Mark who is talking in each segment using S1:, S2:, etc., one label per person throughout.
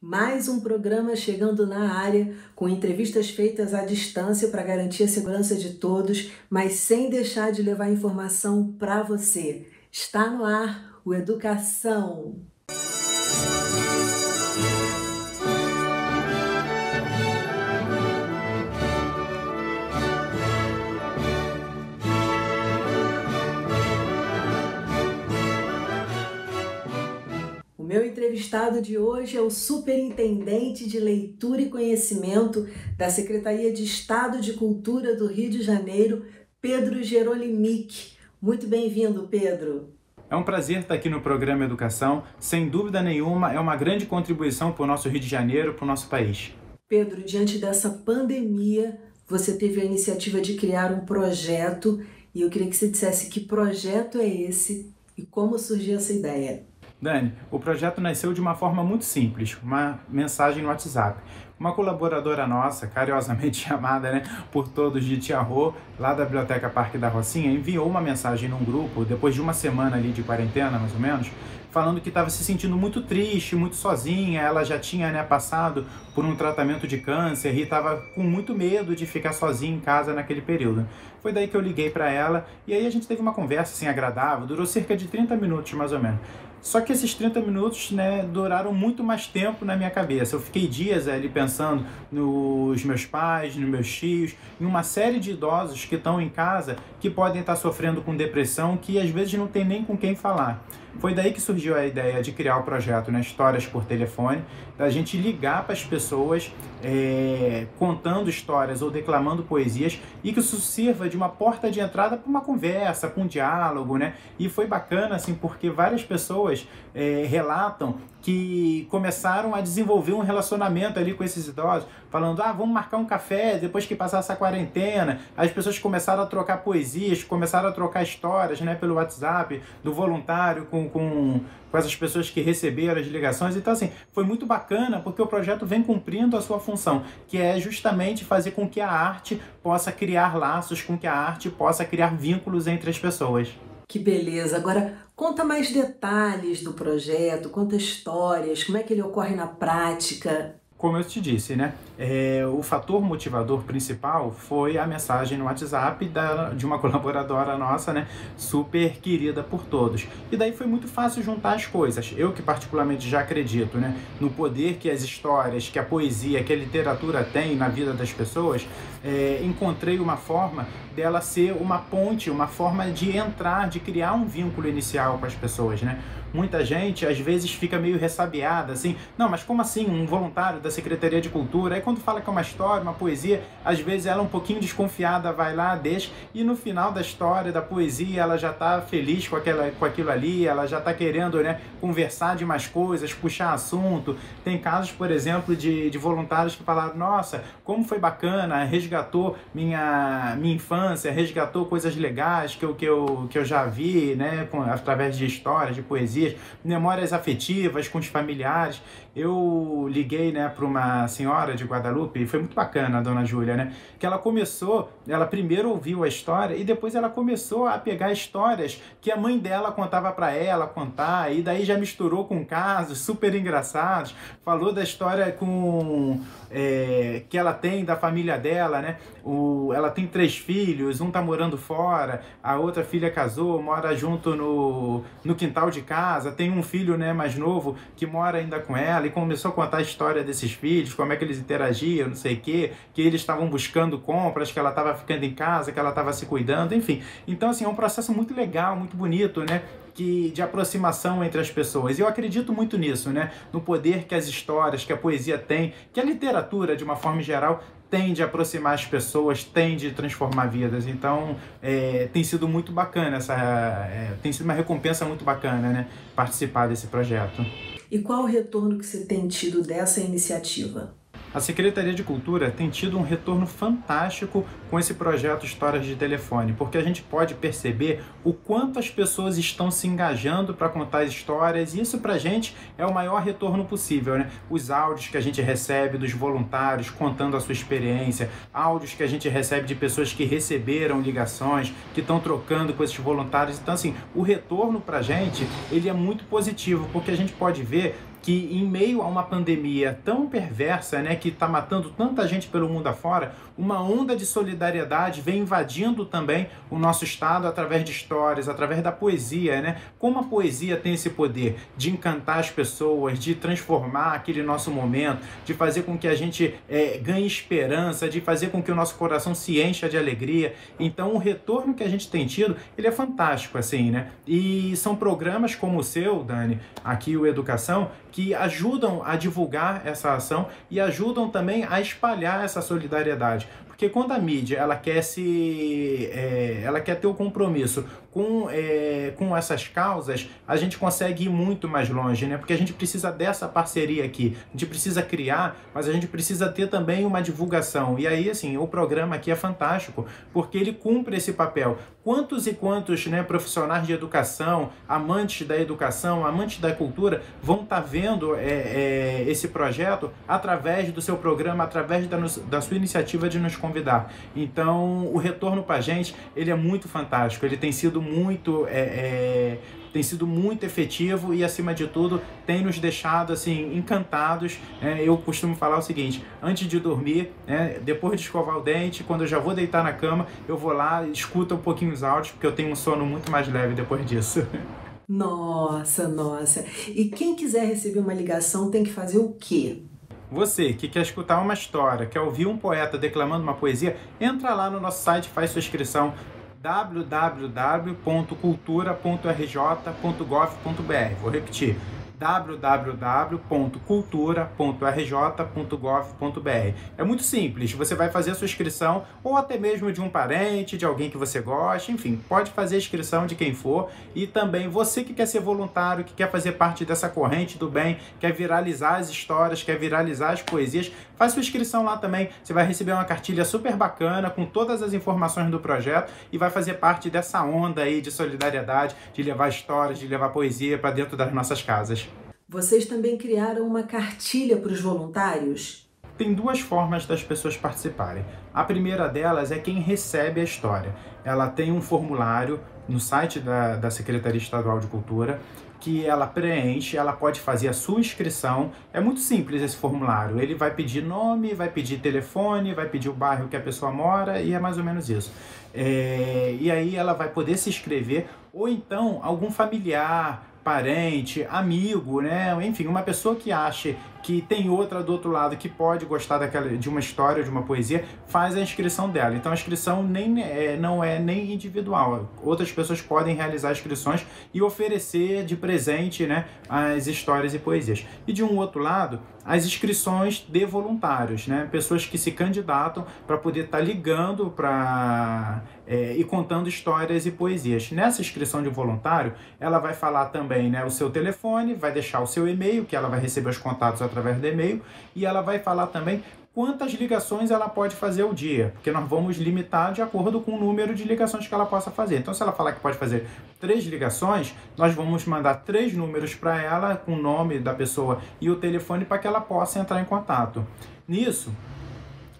S1: Mais um programa chegando na área, com entrevistas feitas à distância para garantir a segurança de todos, mas sem deixar de levar informação para você. Está no ar o Educação. O meu entrevistado de hoje é o Superintendente de Leitura e Conhecimento da Secretaria de Estado de Cultura do Rio de Janeiro, Pedro Gerolimic. Muito bem-vindo, Pedro.
S2: É um prazer estar aqui no programa Educação. Sem dúvida nenhuma, é uma grande contribuição para o nosso Rio de Janeiro, para o nosso país.
S1: Pedro, diante dessa pandemia, você teve a iniciativa de criar um projeto e eu queria que você dissesse que projeto é esse e como surgiu essa ideia.
S2: Dani, o projeto nasceu de uma forma muito simples, uma mensagem no WhatsApp. Uma colaboradora nossa, carinhosamente chamada por todos de Tia Rô, lá da Biblioteca Parque da Rocinha, enviou uma mensagem num grupo, depois de uma semana ali de quarentena, mais ou menos, falando que estava se sentindo muito triste, muito sozinha. Ela já tinha passado por um tratamento de câncer e estava com muito medo de ficar sozinha em casa naquele período. Foi daí que eu liguei para ela e aí a gente teve uma conversa assim agradável, durou cerca de 30 minutos mais ou menos. Só que esses 30 minutos duraram muito mais tempo na minha cabeça. Eu fiquei dias ali pensando nos meus pais, nos meus tios, em uma série de idosos que estão em casa, que podem estar sofrendo com depressão, que às vezes não tem nem com quem falar. Foi daí que surgiu a ideia de criar o projeto Histórias por Telefone, da gente ligar para as pessoas contando histórias ou declamando poesias e que isso sirva de uma porta de entrada para uma conversa, para um diálogo, E foi bacana, assim, porque várias pessoas relatam que começaram a desenvolver um relacionamento ali com esses idosos, falando, vamos marcar um café depois que passar essa quarentena. As pessoas começaram a trocar poesias, começaram a trocar histórias pelo WhatsApp, do voluntário com essas pessoas que receberam as ligações. Então, assim, foi muito bacana porque o projeto vem cumprindo a sua função, que é justamente fazer com que a arte possa criar laços, com que a arte possa criar vínculos entre as pessoas.
S1: Que beleza! Agora, conta mais detalhes do projeto, conta histórias, como é que ele ocorre na prática.
S2: Como eu te disse, o fator motivador principal foi a mensagem no WhatsApp de uma colaboradora nossa, super querida por todos. E daí foi muito fácil juntar as coisas. Eu que particularmente já acredito, no poder que as histórias, que a poesia, que a literatura tem na vida das pessoas, encontrei uma forma dela ser uma ponte, uma forma de entrar, de criar um vínculo inicial com as pessoas, Muita gente, às vezes, fica meio ressabiada, assim, não, mas como assim, um voluntário da Secretaria de Cultura? Aí quando fala que é uma história, uma poesia, às vezes ela é um pouquinho desconfiada, vai lá, deixa, e no final da história, da poesia, ela já está feliz com aquilo ali, ela já está querendo, conversar de mais coisas, puxar assunto. Tem casos, por exemplo, de voluntários que falaram, nossa, como foi bacana, resgatou minha infância, resgatou coisas legais que eu já vi, através de histórias, de poesia, memórias afetivas com os familiares. Eu liguei para uma senhora de Guadalupe e foi muito bacana, a dona Júlia, que ela primeiro ouviu a história e depois ela começou a pegar histórias que a mãe dela contava para ela contar, e daí já misturou com casos super engraçados, falou da história que ela tem da família dela, ela tem 3 filhos, um tá morando fora, a outra filha casou, mora junto no quintal de casa, tem um filho mais novo que mora ainda com ela, e começou a contar a história desses filhos, como é que eles interagiam, não sei o quê, que eles estavam buscando compras, que ela estava ficando em casa, que ela estava se cuidando, enfim. Então, assim, é um processo muito legal, muito bonito, de aproximação entre as pessoas. E eu acredito muito nisso, no poder que as histórias, que a poesia tem, que a literatura, de uma forma geral, tem de aproximar as pessoas, tem de transformar vidas. Então, tem sido muito bacana, tem sido uma recompensa muito bacana, participar desse projeto.
S1: E qual o retorno que você tem tido dessa iniciativa?
S2: A Secretaria de Cultura tem tido um retorno fantástico com esse projeto Histórias de Telefone, porque a gente pode perceber o quanto as pessoas estão se engajando para contar as histórias, e isso para a gente é o maior retorno possível, Os áudios que a gente recebe dos voluntários contando a sua experiência, áudios que a gente recebe de pessoas que receberam ligações, que estão trocando com esses voluntários. Então, assim, o retorno para a gente, ele é muito positivo, porque a gente pode ver que em meio a uma pandemia tão perversa, né, que está matando tanta gente pelo mundo afora, uma onda de solidariedade vem invadindo também o nosso estado através de histórias, através da poesia, né? Como a poesia tem esse poder de encantar as pessoas, de transformar aquele nosso momento, de fazer com que a gente ganhe esperança, de fazer com que o nosso coração se encha de alegria. Então o retorno que a gente tem tido, ele é fantástico, assim, né? E são programas como o seu, Dani, aqui o Educação, que ajudam a divulgar essa ação e ajudam também a espalhar essa solidariedade. Porque quando a mídia ela quer ter o compromisso com essas causas, a gente consegue ir muito mais longe, né? Porque a gente precisa dessa parceria aqui, a gente precisa criar, mas a gente precisa ter também uma divulgação. E aí, assim, o programa aqui é fantástico, porque ele cumpre esse papel. Quantos e quantos, né, profissionais de educação, amantes da educação, amantes da cultura, vão estar vendo esse projeto através do seu programa, através da sua iniciativa de nos convidar. Então, o retorno para a gente, ele é muito fantástico, ele tem sido muito efetivo e, acima de tudo, tem nos deixado assim encantados. Eu costumo falar o seguinte: antes de dormir, depois de escovar o dente, quando eu já vou deitar na cama, eu vou lá, escuto um pouquinho os áudios, porque eu tenho um sono muito mais leve depois disso.
S1: Nossa. E quem quiser receber uma ligação tem que fazer o quê?
S2: Você que quer escutar uma história, quer ouvir um poeta declamando uma poesia, entra lá no nosso site, faz sua inscrição, www.cultura.rj.gov.br. Vou repetir: www.cultura.rj.gov.br. É muito simples, você vai fazer a sua inscrição, ou até mesmo de um parente, de alguém que você goste, enfim, pode fazer a inscrição de quem for. E também você que quer ser voluntário, que quer fazer parte dessa corrente do bem, quer viralizar as histórias, quer viralizar as poesias, faz sua inscrição lá também. Você vai receber uma cartilha super bacana com todas as informações do projeto e vai fazer parte dessa onda aí de solidariedade, de levar histórias, de levar poesia para dentro das nossas casas.
S1: Vocês também criaram uma cartilha para os voluntários?
S2: Tem duas formas das pessoas participarem. A primeira delas é quem recebe a história. Ela tem um formulário no site da Secretaria Estadual de Cultura que ela preenche, ela pode fazer a sua inscrição. É muito simples esse formulário. Ele vai pedir nome, vai pedir telefone, vai pedir o bairro que a pessoa mora e é mais ou menos isso. E aí ela vai poder se inscrever, ou então algum familiar, parente, amigo, né? Enfim, uma pessoa que ache que tem outra do outro lado que pode gostar de uma história, de uma poesia, faz a inscrição dela. Então a inscrição não é nem individual. Outras pessoas podem realizar inscrições e oferecer de presente, né, as histórias e poesias. E de um outro lado, as inscrições de voluntários, né? Pessoas que se candidatam para poder estar ligando e contando histórias e poesias. Nessa inscrição de voluntário, ela vai falar também, né, o seu telefone, vai deixar o seu e-mail, que ela vai receber os contatos através do e-mail, e ela vai falar também quantas ligações ela pode fazer ao dia, porque nós vamos limitar de acordo com o número de ligações que ela possa fazer. Então, se ela falar que pode fazer 3 ligações, nós vamos mandar 3 números para ela, com o nome da pessoa e o telefone, para que ela possa entrar em contato. Nisso,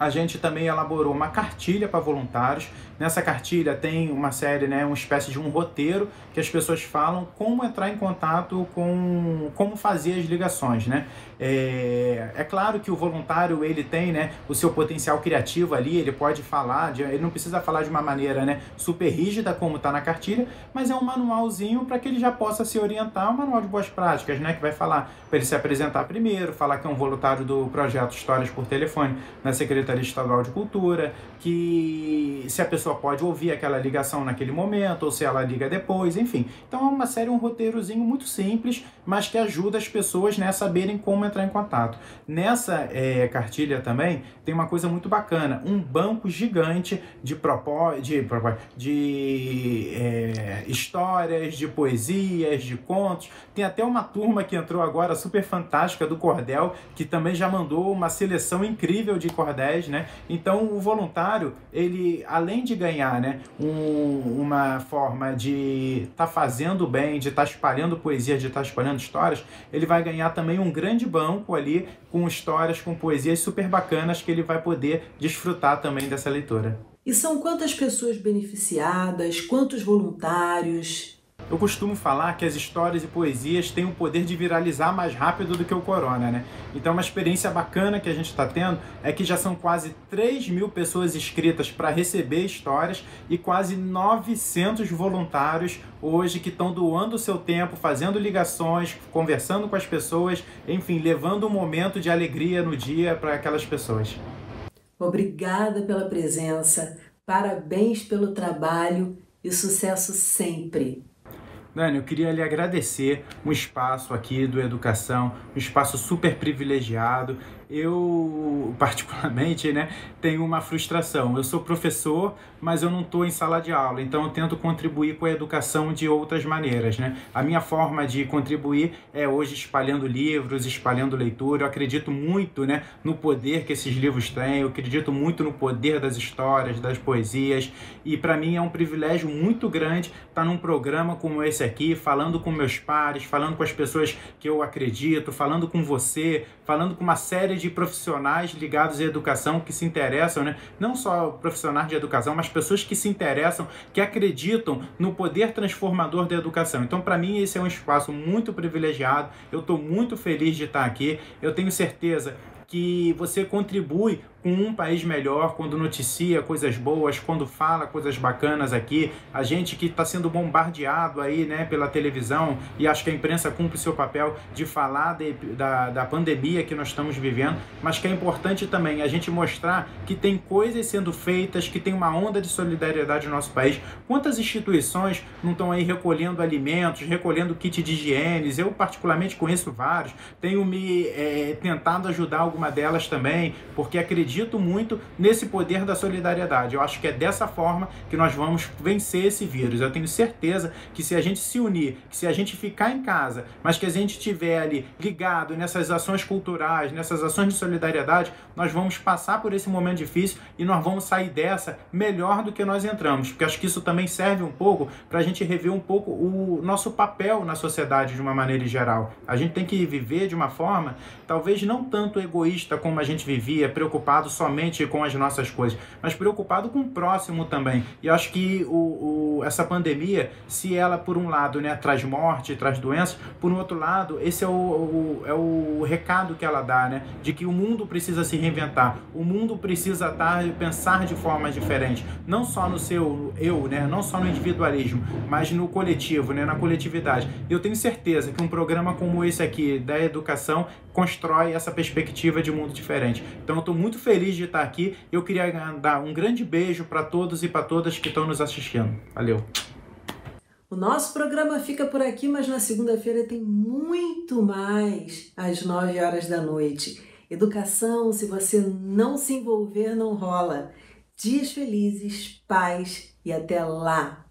S2: a gente também elaborou uma cartilha para voluntários. Nessa cartilha tem uma série, né, uma espécie de um roteiro que as pessoas falam como entrar em contato como fazer as ligações, né? É claro que o voluntário, ele tem, né, o seu potencial criativo ali, ele pode falar, ele não precisa falar de uma maneira, né, super rígida como está na cartilha, mas é um manualzinho para que ele já possa se orientar, um manual de boas práticas, né, que vai falar para ele se apresentar primeiro, falar que é um voluntário do projeto Histórias por Telefone na Secretaria Estadual de Cultura, que se a pessoa pode ouvir aquela ligação naquele momento, ou se ela liga depois, enfim. Então é uma série, um roteirozinho muito simples, mas que ajuda as pessoas, né, a saberem como entrar em contato. Nessa cartilha também tem uma coisa muito bacana, um banco gigante de histórias, de poesias, de contos. Tem até uma turma que entrou agora super fantástica do cordel, que também já mandou uma seleção incrível de cordéis, né? Então o voluntário, ele, além de ganhar, né, uma forma de estar fazendo bem, de estar espalhando poesia, de estar espalhando histórias, ele vai ganhar também um grande banco ali com histórias, com poesias super bacanas que ele vai poder desfrutar também dessa leitura.
S1: E são quantas pessoas beneficiadas? Quantos voluntários?
S2: Eu costumo falar que as histórias e poesias têm o poder de viralizar mais rápido do que o corona, né? Então uma experiência bacana que a gente está tendo é que já são quase 3.000 pessoas inscritas para receber histórias e quase 900 voluntários hoje que estão doando o seu tempo, fazendo ligações, conversando com as pessoas, enfim, levando um momento de alegria no dia para aquelas pessoas.
S1: Obrigada pela presença, parabéns pelo trabalho e sucesso sempre!
S2: Dani, eu queria lhe agradecer um espaço aqui do Educação, um espaço super privilegiado. Eu, particularmente, né, tenho uma frustração. Eu sou professor, mas eu não estou em sala de aula, então eu tento contribuir com a educação de outras maneiras, né? A minha forma de contribuir é hoje espalhando livros, espalhando leitura. Eu acredito muito, né, no poder que esses livros têm, eu acredito muito no poder das histórias, das poesias, e para mim é um privilégio muito grande estar num programa como esse aqui, falando com meus pares, falando com as pessoas que eu acredito, falando com você, falando com uma série de profissionais ligados à educação que se interessam, né? Não só profissionais de educação, mas pessoas que se interessam, que acreditam no poder transformador da educação. Então, para mim, esse é um espaço muito privilegiado. Eu estou muito feliz de estar aqui. Eu tenho certeza que você contribui com um país melhor quando noticia coisas boas, quando fala coisas bacanas aqui. A gente que está sendo bombardeado aí, né, pela televisão, e acho que a imprensa cumpre o seu papel de falar da pandemia que nós estamos vivendo, mas que é importante também a gente mostrar que tem coisas sendo feitas, que tem uma onda de solidariedade no nosso país. Quantas instituições não estão aí recolhendo alimentos, recolhendo kit de higiene? Eu particularmente conheço vários, tenho me tentado ajudar alguma delas também, porque acredito muito nesse poder da solidariedade. Eu acho que é dessa forma que nós vamos vencer esse vírus. Eu tenho certeza que se a gente se unir, que se a gente ficar em casa, mas que a gente estiver ali ligado nessas ações culturais, nessas ações de solidariedade, nós vamos passar por esse momento difícil e nós vamos sair dessa melhor do que nós entramos. Porque acho que isso também serve um pouco para a gente rever um pouco o nosso papel na sociedade de uma maneira geral. A gente tem que viver de uma forma, talvez não tanto egoísta como a gente vivia, preocupado somente com as nossas coisas, mas preocupado com o próximo também. E acho que essa pandemia, se ela por um lado, né, traz morte, traz doenças, por um outro lado, esse é o recado que ela dá, né, de que o mundo precisa se reinventar, o mundo precisa pensar de forma diferente, não só no seu eu, né, não só no individualismo, mas no coletivo, né, na coletividade. Eu tenho certeza que um programa como esse aqui, da educação, constrói essa perspectiva de mundo diferente. Então eu estou muito feliz de estar aqui. Eu queria dar um grande beijo para todos e para todas que estão nos assistindo. Valeu!
S1: O nosso programa fica por aqui, mas na segunda-feira tem muito mais às 9 horas da noite. Educação, se você não se envolver, não rola. Dias felizes, paz e até lá!